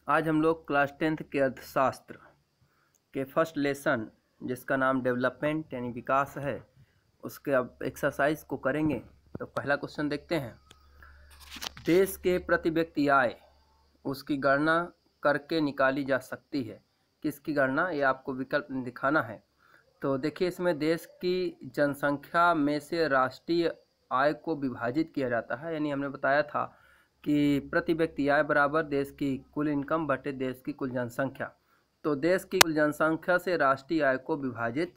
आज हम लोग क्लास 10th के अर्थशास्त्र के फर्स्ट लेसन जिसका नाम डेवलपमेंट यानी विकास है उसके अब एक्सरसाइज को करेंगे। तो पहला क्वेश्चन देखते हैं। देश के प्रति व्यक्ति आय उसकी गणना करके निकाली जा सकती है। किसकी गणना, ये आपको विकल्प दिखाना है। तो देखिए, इसमें देश की जनसंख्या में से राष्ट्रीय आय को विभाजित किया जाता है। यानी हमने बताया था कि प्रति व्यक्ति आय बराबर देश की कुल इनकम बटे देश की कुल जनसंख्या। तो देश की कुल जनसंख्या से राष्ट्रीय आय को विभाजित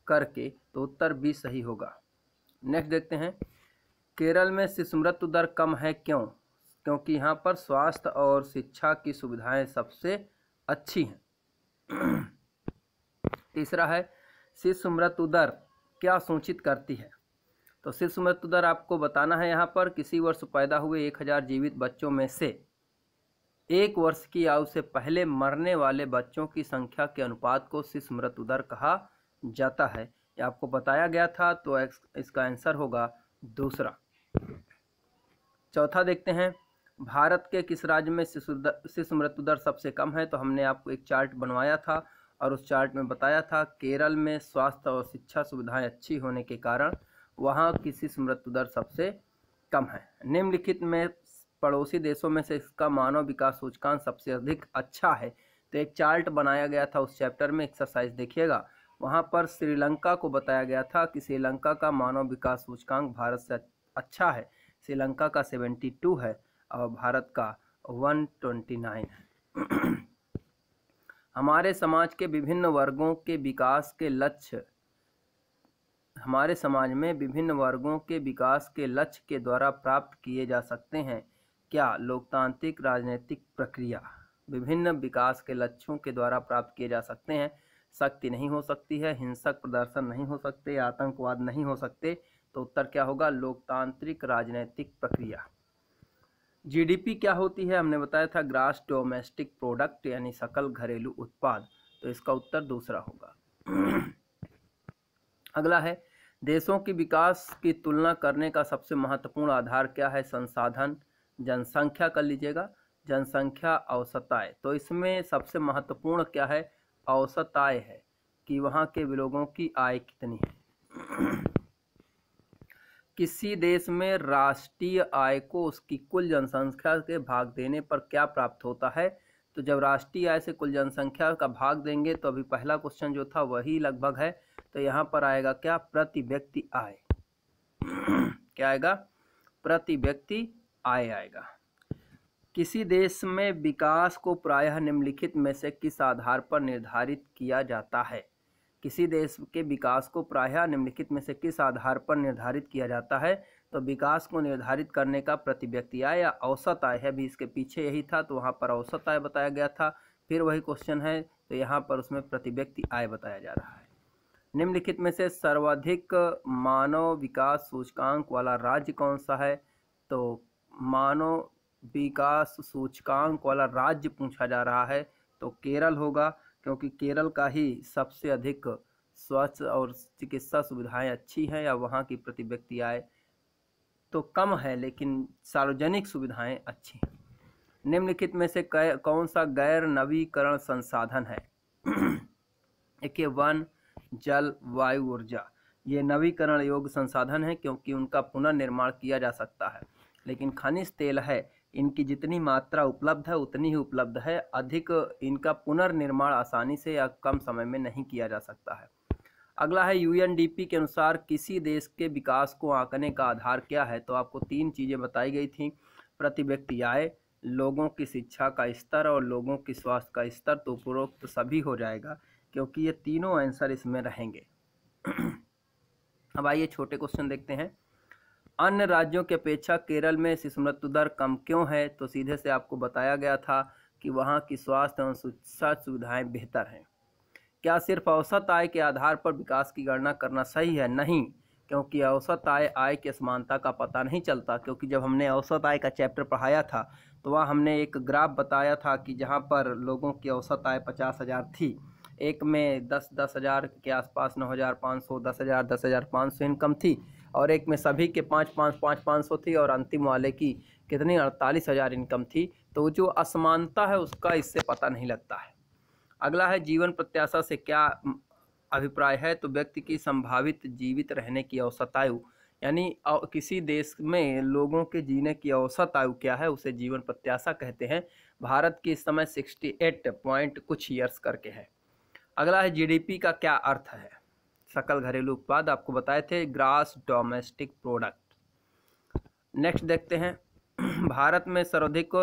करके, तो उत्तर बी सही होगा। नेक्स्ट देखते हैं। केरल में शिशु मृत्यु दर कम है, क्यों? क्योंकि यहाँ पर स्वास्थ्य और शिक्षा की सुविधाएं सबसे अच्छी हैं। तीसरा है, शिशु मृत्यु दर क्या सूचित करती है? तो शिशु मृत्यु दर आपको बताना है यहाँ पर किसी वर्ष पैदा हुए 1000 जीवित बच्चों में से 1 वर्ष की आयु से पहले मरने वाले बच्चों की संख्या के अनुपात को शिशु मृत्यु दर कहा जाता है। ये आपको बताया गया था, तो इसका आंसर होगा दूसरा। चौथा देखते हैं। भारत के किस राज्य में शिशु मृत्यु दर सबसे कम है? तो हमने आपको एक चार्ट बनवाया था और उस चार्ट में बताया था केरल में स्वास्थ्य और शिक्षा सुविधाएं अच्छी होने के कारण वहाँ की शिशु मृत्यु दर सबसे कम है। निम्नलिखित में पड़ोसी देशों में से इसका मानव विकास सूचकांक सबसे अधिक अच्छा है। तो एक चार्ट बनाया गया था उस चैप्टर में, एक्सरसाइज देखिएगा। वहाँ पर श्रीलंका को बताया गया था कि श्रीलंका का मानव विकास सूचकांक भारत से अच्छा है। श्रीलंका का 72 है और भारत का 129 है। हमारे समाज के विभिन्न वर्गों के विकास के लक्ष्य के द्वारा प्राप्त किए जा सकते हैं। क्या? लोकतांत्रिक राजनीतिक प्रक्रिया। विभिन्न विकास के लक्ष्यों के द्वारा प्राप्त किए जा सकते हैं। शक्ति नहीं हो सकती है, हिंसक प्रदर्शन नहीं हो सकते, आतंकवाद नहीं हो सकते। तो उत्तर क्या होगा? लोकतांत्रिक राजनीतिक प्रक्रिया। जीडीपी क्या होती है? हमने बताया था ग्रास डोमेस्टिक प्रोडक्ट यानी सकल घरेलू उत्पाद। तो इसका उत्तर दूसरा होगा। अगला है, देशों की विकास की तुलना करने का सबसे महत्वपूर्ण आधार क्या है? संसाधन, जनसंख्या कर लीजिएगा, जनसंख्या, औसत आय। तो इसमें सबसे महत्वपूर्ण क्या है? औसत आय है कि वहाँ के लोगों की आय कितनी है। किसी देश में राष्ट्रीय आय को उसकी कुल जनसंख्या के भाग देने पर क्या प्राप्त होता है? तो जब राष्ट्रीय आय से कुल जनसंख्या का भाग देंगे, तो अभी पहला क्वेश्चन जो था वही लगभग है। तो यहाँ पर आएगा क्या? प्रति व्यक्ति आय। क्या आएगा? प्रति व्यक्ति आय आएगा। किसी देश में विकास को प्रायः निम्नलिखित में से किस आधार पर निर्धारित किया जाता है? किसी देश के विकास को प्रायः निम्नलिखित में से किस आधार पर निर्धारित किया जाता है? तो विकास को निर्धारित करने का प्रति व्यक्ति आय या औसत आय है। भी इसके पीछे यही था, तो वहाँ पर औसत आय बताया गया था। फिर वही क्वेश्चन है, तो यहाँ पर उसमें प्रति व्यक्ति आय बताया जा रहा है। निम्नलिखित में से सर्वाधिक मानव विकास सूचकांक वाला राज्य कौन सा है? तो मानव विकास सूचकांक वाला राज्य पूछा जा रहा है, तो केरल होगा, क्योंकि केरल का ही सबसे अधिक स्वास्थ्य और चिकित्सा सुविधाएं अच्छी हैं, या वहाँ की प्रति व्यक्ति आय तो कम है लेकिन सार्वजनिक सुविधाएं अच्छी हैं। निम्नलिखित में से कौन सा गैर नवीकरण संसाधन है? देखिए, वन, जल, वायु, ऊर्जा ये नवीकरण योग्य संसाधन है क्योंकि उनका पुनर्निर्माण किया जा सकता है। लेकिन खनिज तेल है, इनकी जितनी मात्रा उपलब्ध है उतनी ही उपलब्ध है, अधिक इनका पुनर्निर्माण आसानी से या कम समय में नहीं किया जा सकता है। अगला है, यूएनडीपी के अनुसार किसी देश के विकास को आंकने का आधार क्या है? तो आपको 3 चीज़ें बताई गई थी, प्रति व्यक्ति आय, लोगों की शिक्षा का स्तर और लोगों की स्वास्थ्य का स्तर। तो उपरोक्त सभी हो जाएगा क्योंकि ये तीनों आंसर इसमें रहेंगे। अब आइए छोटे क्वेश्चन देखते हैं। अन्य राज्यों की अपेक्षा केरल में शिशु मृत्यु दर कम क्यों है? तो सीधे से आपको बताया गया था कि वहाँ की स्वास्थ्य एवं शिक्षा सुविधाएं बेहतर हैं। क्या सिर्फ औसत आय के आधार पर विकास की गणना करना सही है? नहीं, क्योंकि औसत आय की असमानता का पता नहीं चलता। क्योंकि जब हमने औसत आय का चैप्टर पढ़ाया था तो वहाँ हमने एक ग्राफ बताया था कि जहाँ पर लोगों की औसत आय 50,000 थी, एक में 10-10 हज़ार के आसपास 9,500, 10,000, 10,500 इनकम थी, और एक में सभी के 5,500 थी, और अंतिम वाले की कितनी 48,000 इनकम थी। तो जो असमानता है उसका इससे पता नहीं लगता है। अगला है जीवन प्रत्याशा से क्या अभिप्राय है, तो व्यक्ति की संभावित जीवित रहने की औसत आयु, यानी किसी देश में लोगों के जीने की औसत आयु क्या है उसे जीवन प्रत्याशा कहते हैं। भारत की इस समय 68 पॉइंट कुछ ईयर्स करके है। अगला है जीडीपी का क्या अर्थ है, सकल घरेलू उत्पाद, आपको बताए थे ग्रास डोमेस्टिक प्रोडक्ट। नेक्स्ट देखते हैं भारत में सर्वाधिक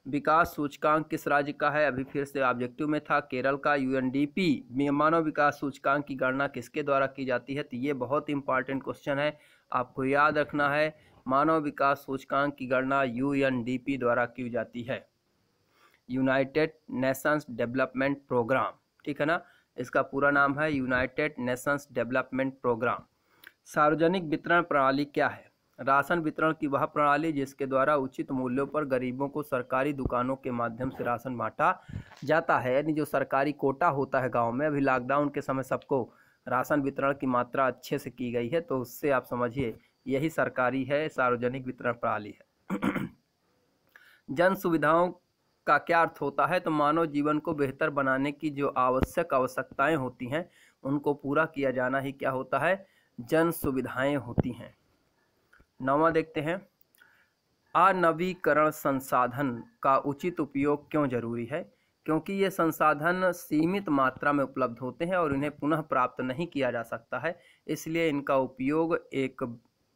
विकास सूचकांक किस राज्य का है, अभी फिर से ऑब्जेक्टिव में था केरल का। यूएनडीपी मानव विकास सूचकांक की गणना किसके द्वारा की जाती है, तो ये बहुत इंपॉर्टेंट क्वेश्चन है, आपको याद रखना है। मानव विकास सूचकांक की गणना यूएनडीपी द्वारा की जाती है, यूनाइटेड नेशंस डेवलपमेंट प्रोग्राम, ठीक है ना, इसका पूरा नाम है यूनाइटेड नेशंस डेवलपमेंट प्रोग्राम। सार्वजनिक वितरण प्रणाली क्या है, राशन वितरण की वह प्रणाली जिसके द्वारा उचित मूल्यों पर गरीबों को सरकारी दुकानों के माध्यम से राशन बांटा जाता है, यानी जो सरकारी कोटा होता है गांव में, अभी लॉकडाउन के समय सबको राशन वितरण की मात्रा अच्छे से की गई है, तो उससे आप समझिए यही सरकारी है, सार्वजनिक वितरण प्रणाली है। जन सुविधाओं का क्या अर्थ होता है, तो मानव जीवन को बेहतर बनाने की जो आवश्यकताएं होती हैं उनको पूरा किया जाना ही क्या होता है, जन सुविधाएं होती हैं। 9वां देखते हैं अनवीकरण संसाधन का उचित उपयोग क्यों जरूरी है, क्योंकि ये संसाधन सीमित मात्रा में उपलब्ध होते हैं और इन्हें पुनः प्राप्त नहीं किया जा सकता है, इसलिए इनका उपयोग एक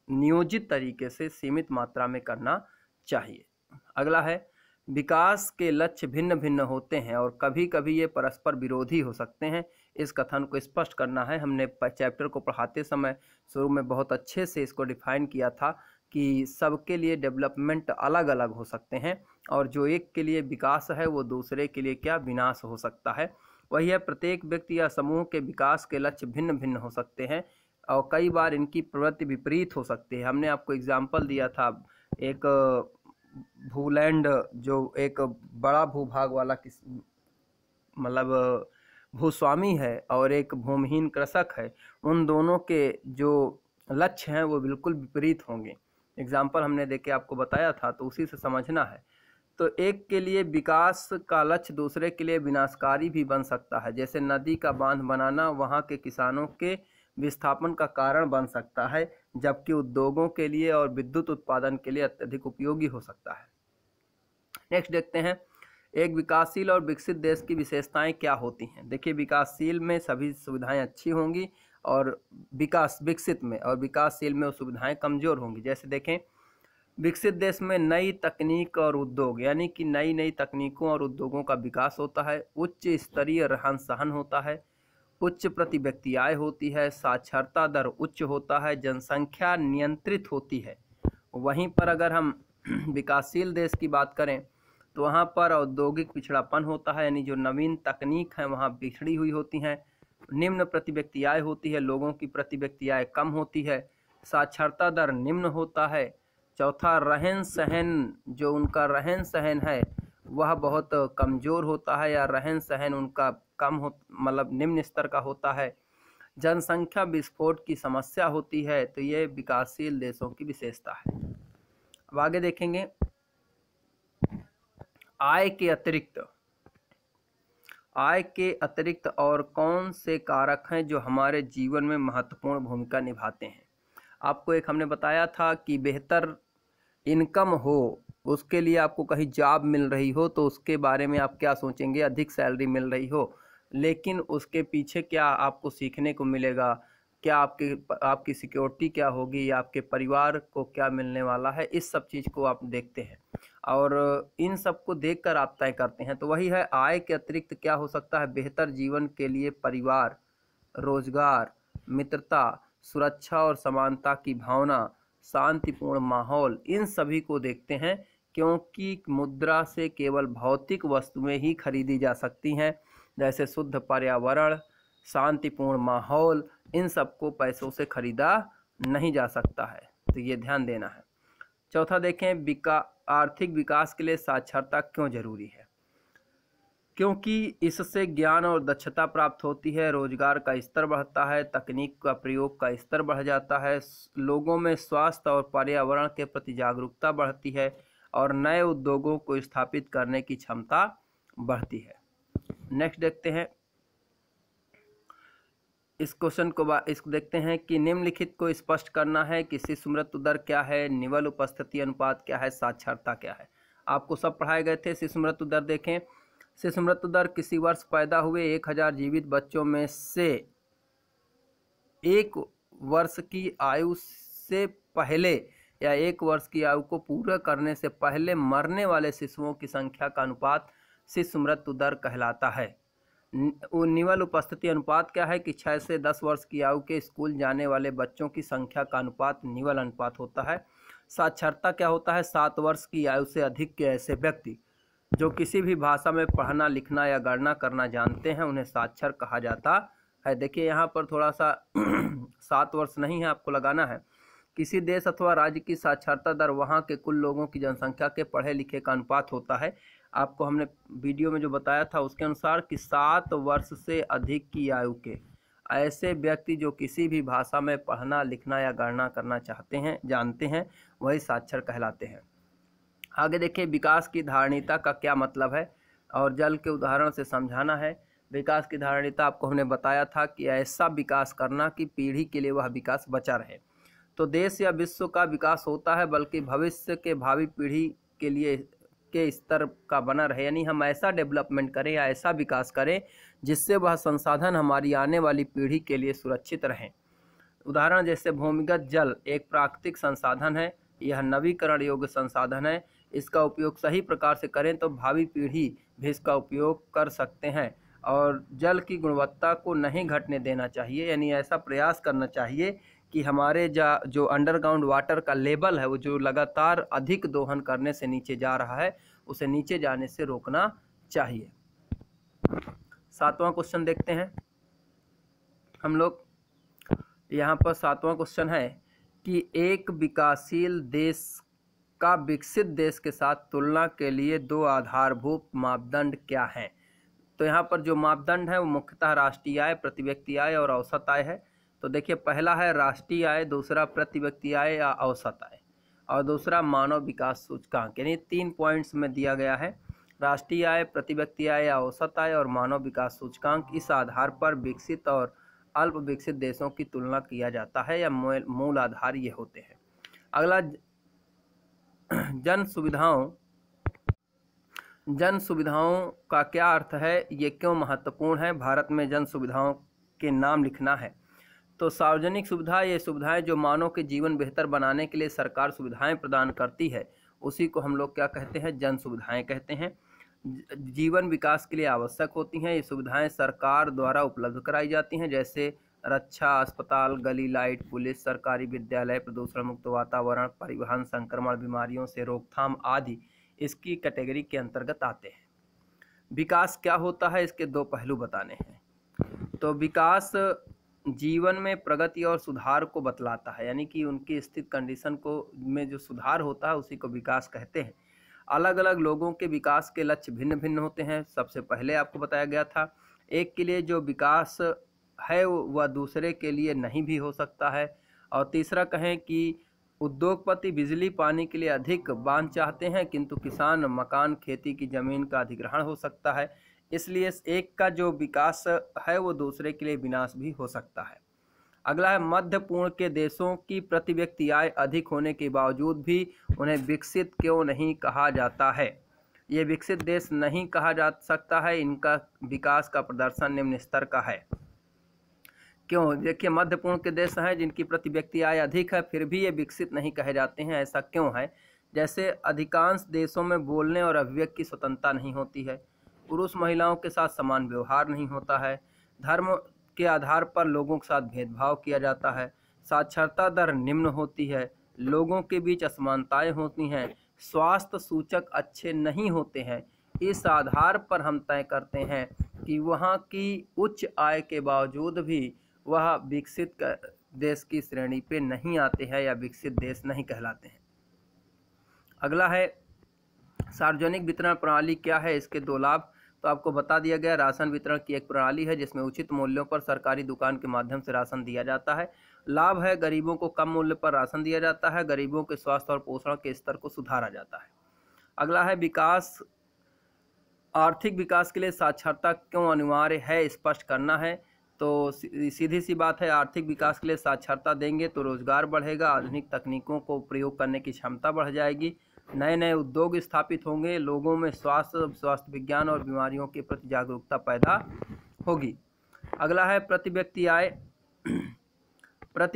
नियोजित तरीके से सीमित मात्रा में करना चाहिए। अगला है विकास के लक्ष्य भिन्न भिन्न होते हैं और कभी कभी ये परस्पर विरोधी हो सकते हैं, इस कथन को स्पष्ट करना है। हमने चैप्टर को पढ़ाते समय शुरू में बहुत अच्छे से इसको डिफाइन किया था कि सबके लिए डेवलपमेंट अलग अलग हो सकते हैं और जो एक के लिए विकास है वो दूसरे के लिए क्या विनाश हो सकता है। वही है प्रत्येक व्यक्ति या समूह के विकास के लक्ष्य भिन्न भिन्न हो सकते हैं और कई बार इनकी प्रवृत्ति विपरीत हो सकती है। हमने आपको एग्जाम्पल दिया था, एक भूलैंड जो एक बड़ा भूभाग वाला मतलब भूस्वामी है और एक भूमिहीन कृषक है, उन दोनों के जो लक्ष्य हैं वो बिल्कुल विपरीत होंगे। एग्जाम्पल हमने देके आपको बताया था, तो उसी से समझना है। तो एक के लिए विकास का लक्ष्य दूसरे के लिए विनाशकारी भी बन सकता है, जैसे नदी का बांध बनाना वहाँ के किसानों के विस्थापन का कारण बन सकता है, जबकि उद्योगों के लिए और विद्युत उत्पादन के लिए अत्यधिक उपयोगी हो सकता है। नेक्स्ट देखते हैं एक विकासशील और विकसित देश की विशेषताएं क्या होती हैं। देखिए विकासशील में सभी सुविधाएं अच्छी होंगी और विकसित में और विकासशील में वो सुविधाएं कमजोर होंगी। जैसे देखें विकसित देश में नई तकनीक और उद्योग, यानी कि नई नई तकनीकों और उद्योगों का विकास होता है, उच्च स्तरीय रहन सहन होता है, उच्च प्रति व्यक्ति आय होती है, साक्षरता दर उच्च होता है, जनसंख्या नियंत्रित होती है। वहीं पर अगर हम विकासशील देश की बात करें तो वहाँ पर औद्योगिक पिछड़ापन होता है, यानी जो नवीन तकनीक है वहाँ पिछड़ी हुई होती हैं, निम्न प्रति व्यक्ति आय होती है, लोगों की प्रति व्यक्ति आय कम होती है, साक्षरता दर निम्न होता है। चौथा रहन सहन, जो उनका रहन सहन है वह बहुत कमज़ोर होता है या रहन सहन उनका कम हो मतलब निम्न स्तर का होता है। जनसंख्या विस्फोट की समस्या होती है, तो ये विकासशील देशों की विशेषता है। अब आगे देखेंगे आय के अतिरिक्त और कौन से कारक हैं जो हमारे जीवन में महत्वपूर्ण भूमिका निभाते हैं। आपको एक हमने बताया था कि बेहतर इनकम हो, उसके लिए आपको कहीं जॉब मिल रही हो तो उसके बारे में आप क्या सोचेंगे, अधिक सैलरी मिल रही हो, लेकिन उसके पीछे क्या आपको सीखने को मिलेगा, क्या आपकी सिक्योरिटी क्या होगी, आपके परिवार को क्या मिलने वाला है, इस सब चीज़ को आप देखते हैं और इन सब को देखकर आप तय करते हैं। तो वही है आय के अतिरिक्त क्या हो सकता है, बेहतर जीवन के लिए परिवार, रोजगार, मित्रता, सुरक्षा और समानता की भावना, शांतिपूर्ण माहौल, इन सभी को देखते हैं, क्योंकि मुद्रा से केवल भौतिक वस्तुएं ही खरीदी जा सकती हैं, जैसे शुद्ध पर्यावरण, शांतिपूर्ण माहौल, इन सबको पैसों से खरीदा नहीं जा सकता है, तो ये ध्यान देना है। चौथा देखें आर्थिक विकास के लिए साक्षरता क्यों जरूरी है, क्योंकि इससे ज्ञान और दक्षता प्राप्त होती है, रोजगार का स्तर बढ़ता है, तकनीक का प्रयोग का स्तर बढ़ जाता है, लोगों में स्वास्थ्य और पर्यावरण के प्रति जागरूकता बढ़ती है, और नए उद्योगों को स्थापित करने की क्षमता बढ़ती है। नेक्स्ट देखते हैं इस क्वेश्चन को इसको देखते हैं कि निम्नलिखित को स्पष्ट करना है कि शिशु मृत्यु दर क्या है, निवल उपस्थिति अनुपात क्या है, साक्षरता क्या है। आपको सब पढ़ाए गए थे। शिशु मृत्यु दर देखें। शिशु मृत्यु दर किसी वर्ष पैदा हुए 1000 जीवित बच्चों में से 1 वर्ष की आयु से पहले या 1 वर्ष की आयु को पूरा करने से पहले मरने वाले शिशुओं की संख्या का अनुपात शिशु मृत्यु दर कहलाता है। निवल उपस्थिति अनुपात क्या है कि 6 से 10 वर्ष की आयु के स्कूल जाने वाले बच्चों की संख्या का अनुपात निवल अनुपात होता है। साक्षरता क्या होता है, 7 वर्ष की आयु से अधिक के ऐसे व्यक्ति जो किसी भी भाषा में पढ़ना लिखना या गणना करना जानते हैं उन्हें साक्षर कहा जाता है। देखिए यहाँ पर थोड़ा सा 7 वर्ष नहीं है, आपको लगाना है। किसी देश अथवा राज्य की साक्षरता दर वहाँ के कुल लोगों की जनसंख्या के पढ़े लिखे का अनुपात होता है। आपको हमने वीडियो में जो बताया था उसके अनुसार कि 7 वर्ष से अधिक की आयु के ऐसे व्यक्ति जो किसी भी भाषा में पढ़ना लिखना या गणना करना चाहते हैं जानते हैं वही साक्षर कहलाते हैं। आगे देखिए विकास की धारणीयता का क्या मतलब है और जल के उदाहरण से समझाना है। विकास की धारणीयता आपको हमने बताया था कि ऐसा विकास करना कि पीढ़ी के लिए वह विकास बचा रहे। तो देश या विश्व का विकास होता है बल्कि भविष्य के भावी पीढ़ी के लिए के स्तर का बना रहे, यानी हम ऐसा डेवलपमेंट करें या ऐसा विकास करें जिससे वह संसाधन हमारी आने वाली पीढ़ी के लिए सुरक्षित रहें। उदाहरण जैसे भूमिगत जल एक प्राकृतिक संसाधन है, यह नवीकरण योग्य संसाधन है। इसका उपयोग सही प्रकार से करें तो भावी पीढ़ी भी इसका उपयोग कर सकते हैं और जल की गुणवत्ता को नहीं घटने देना चाहिए, यानी ऐसा प्रयास करना चाहिए कि हमारे जो अंडरग्राउंड वाटर का लेवल है वो जो लगातार अधिक दोहन करने से नीचे जा रहा है उसे नीचे जाने से रोकना चाहिए। 7वां क्वेश्चन देखते हैं हम लोग। यहाँ पर 7वां क्वेश्चन है कि एक विकासशील देश का विकसित देश के साथ तुलना के लिए 2 आधारभूत मापदंड क्या हैं। तो यहाँ पर जो मापदंड है वो मुख्यतः राष्ट्रीय आय, प्रति व्यक्ति आय और औसत आय है। तो देखिए पहला है राष्ट्रीय आय, दूसरा प्रति व्यक्ति आय या औसत आय और दूसरा मानव विकास सूचकांक, यानी 3 पॉइंट्स में दिया गया है। राष्ट्रीय आय, प्रति व्यक्ति आय या औसत आय और मानव विकास सूचकांक, इस आधार पर विकसित और अल्प विकसित देशों की तुलना किया जाता है या मूल आधार ये होते हैं। अगला जन सुविधाओं का क्या अर्थ है, ये क्यों महत्वपूर्ण है। भारत में जन सुविधाओं के नाम लिखना है। तो सार्वजनिक सुविधा ये सुविधाएं जो मानव के जीवन बेहतर बनाने के लिए सरकार सुविधाएं प्रदान करती है उसी को हम लोग क्या कहते हैं, जन सुविधाएं कहते हैं। जीवन विकास के लिए आवश्यक होती हैं। ये सुविधाएं सरकार द्वारा उपलब्ध कराई जाती हैं जैसे रक्षा, अस्पताल, गली लाइट, पुलिस, सरकारी विद्यालय, प्रदूषण मुक्त वातावरण, परिवहन, संक्रमण, बीमारियों से रोकथाम आदि इसकी कैटेगरी के अंतर्गत आते हैं। विकास क्या होता है, इसके 2 पहलू बताने हैं। तो विकास जीवन में प्रगति और सुधार को बतलाता है, यानी कि उनकी स्थित कंडीशन को में जो सुधार होता है उसी को विकास कहते हैं। अलग अलग लोगों के विकास के लक्ष्य भिन्न भिन्न होते हैं। सबसे पहले आपको बताया गया था एक के लिए जो विकास है वह दूसरे के लिए नहीं भी हो सकता है। और तीसरा कहें कि उद्योगपति बिजली पानी के लिए अधिक बांध चाहते हैं किंतु किसान मकान खेती की ज़मीन का अधिग्रहण हो सकता है, इसलिए एक का जो विकास है वो दूसरे के लिए विनाश भी हो सकता है। अगला है मध्य पूर्ण के देशों की प्रति व्यक्ति आय अधिक होने के बावजूद भी उन्हें विकसित क्यों नहीं कहा जाता है। ये विकसित देश नहीं कहा जा सकता है, इनका विकास का प्रदर्शन निम्न स्तर का है। क्यों, देखिए मध्य पूर्ण के देश हैं जिनकी प्रति व्यक्ति आय अधिक है फिर भी ये विकसित नहीं कहे जाते हैं, ऐसा क्यों है। जैसे अधिकांश देशों में बोलने और अभिव्यक्ति की स्वतंत्रता नहीं होती है, पुरुष महिलाओं के साथ समान व्यवहार नहीं होता है, धर्म के आधार पर लोगों के साथ भेदभाव किया जाता है, साक्षरता दर निम्न होती है, लोगों के बीच असमानताएं होती हैं, स्वास्थ्य सूचक अच्छे नहीं होते हैं। इस आधार पर हम तय करते हैं कि वहाँ की उच्च आय के बावजूद भी वह विकसित देश की श्रेणी पे नहीं आते हैं या विकसित देश नहीं कहलाते हैं। अगला है सार्वजनिक वितरण प्रणाली क्या है, इसके 2 लाभ। तो आपको बता दिया गया राशन वितरण की एक प्रणाली है जिसमें उचित मूल्यों पर सरकारी दुकान के माध्यम से राशन दिया जाता है। लाभ है गरीबों को कम मूल्य पर राशन दिया जाता है, गरीबों के स्वास्थ्य और पोषण के स्तर को सुधारा जाता है। अगला है विकास, आर्थिक विकास के लिए साक्षरता क्यों अनिवार्य है, स्पष्ट करना है। तो सीधी सी बात है, आर्थिक विकास के लिए साक्षरता देंगे तो रोजगार बढ़ेगा, आधुनिक तकनीकों को प्रयोग करने की क्षमता बढ़ जाएगी, नए नए उद्योग स्थापित होंगे, लोगों में स्वास्थ्य विज्ञान और बीमारियों के प्रति जागरूकता पैदा होगी। अगला है प्रति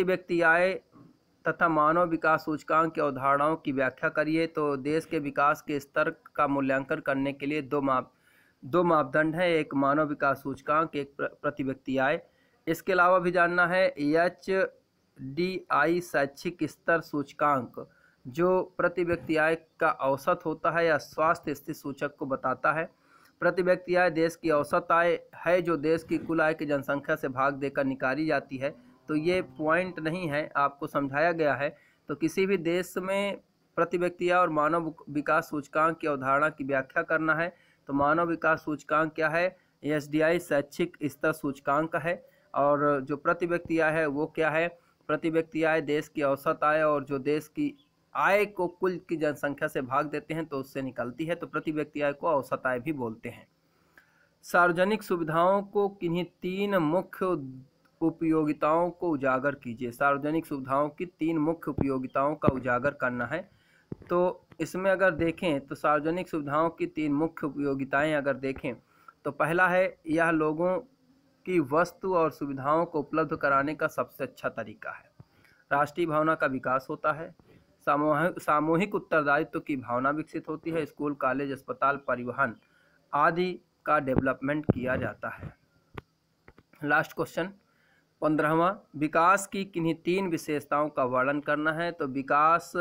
व्यक्ति आय तथा मानव विकास सूचकांक की अवधारणाओं की व्याख्या करिए। तो देश के विकास के स्तर का मूल्यांकन करने के लिए दो मापदंड है, एक मानव विकास सूचकांक, एक प्रति व्यक्ति आय। इसके अलावा भी जानना है HDI शैक्षिक स्तर सूचकांक, जो प्रति व्यक्ति आय का औसत होता है या स्वास्थ्य स्थिति सूचक को बताता है। प्रति व्यक्ति आय देश की औसत आय है जो देश की कुल आय की जनसंख्या से भाग देकर निकाली जाती है। तो ये पॉइंट नहीं है, आपको समझाया गया है। तो किसी भी देश में प्रति व्यक्ति आय और मानव विकास सूचकांक की अवधारणा की व्याख्या करना है। तो मानव विकास सूचकांक क्या है, HDI शैक्षिक स्तर सूचकांक है। और जो प्रति व्यक्ति आय है वो क्या है, प्रति व्यक्ति आय देश की औसत आय और जो देश की आय को कुल की जनसंख्या से भाग देते हैं तो उससे निकलती है। तो प्रति व्यक्ति आय को औसत आय भी बोलते हैं। सार्वजनिक सुविधाओं को किन्हीं 3 मुख्य उपयोगिताओं को उजागर कीजिए। सार्वजनिक सुविधाओं की 3 मुख्य उपयोगिताओं का उजागर करना है। तो इसमें अगर देखें तो सार्वजनिक सुविधाओं की 3 मुख्य उपयोगिताएं अगर देखें तो पहला है, यह लोगों की वस्तु और सुविधाओं को उपलब्ध कराने का सबसे अच्छा तरीका है। राष्ट्रीय भावना का विकास होता है, सामूहिक उत्तरदायित्व की भावना विकसित होती है, स्कूल, कॉलेज, अस्पताल, परिवहन आदि का डेवलपमेंट किया जाता है। लास्ट क्वेश्चन 15वां, विकास की किन्हीं 3 विशेषताओं का वर्णन करना है। तो विकास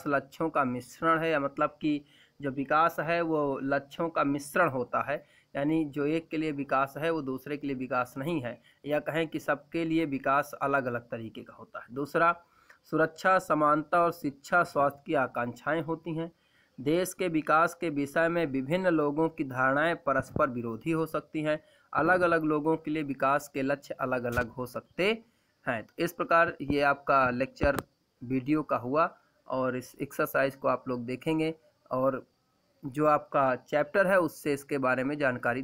लक्ष्यों का मिश्रण है, या मतलब कि जो विकास है वो लक्ष्यों का मिश्रण होता है, यानी जो एक के लिए विकास है वो दूसरे के लिए विकास नहीं है, या कहें कि सबके लिए विकास अलग अलग तरीके का होता है। दूसरा, सुरक्षा, समानता और शिक्षा, स्वास्थ्य की आकांक्षाएं होती हैं। देश के विकास के विषय में विभिन्न लोगों की धारणाएं परस्पर विरोधी हो सकती हैं, अलग अलग लोगों के लिए विकास के लक्ष्य अलग अलग हो सकते हैं। तो इस प्रकार ये आपका लेक्चर वीडियो का हुआ, और इस एक्सरसाइज को आप लोग देखेंगे और जो आपका चैप्टर है उससे इसके बारे में जानकारी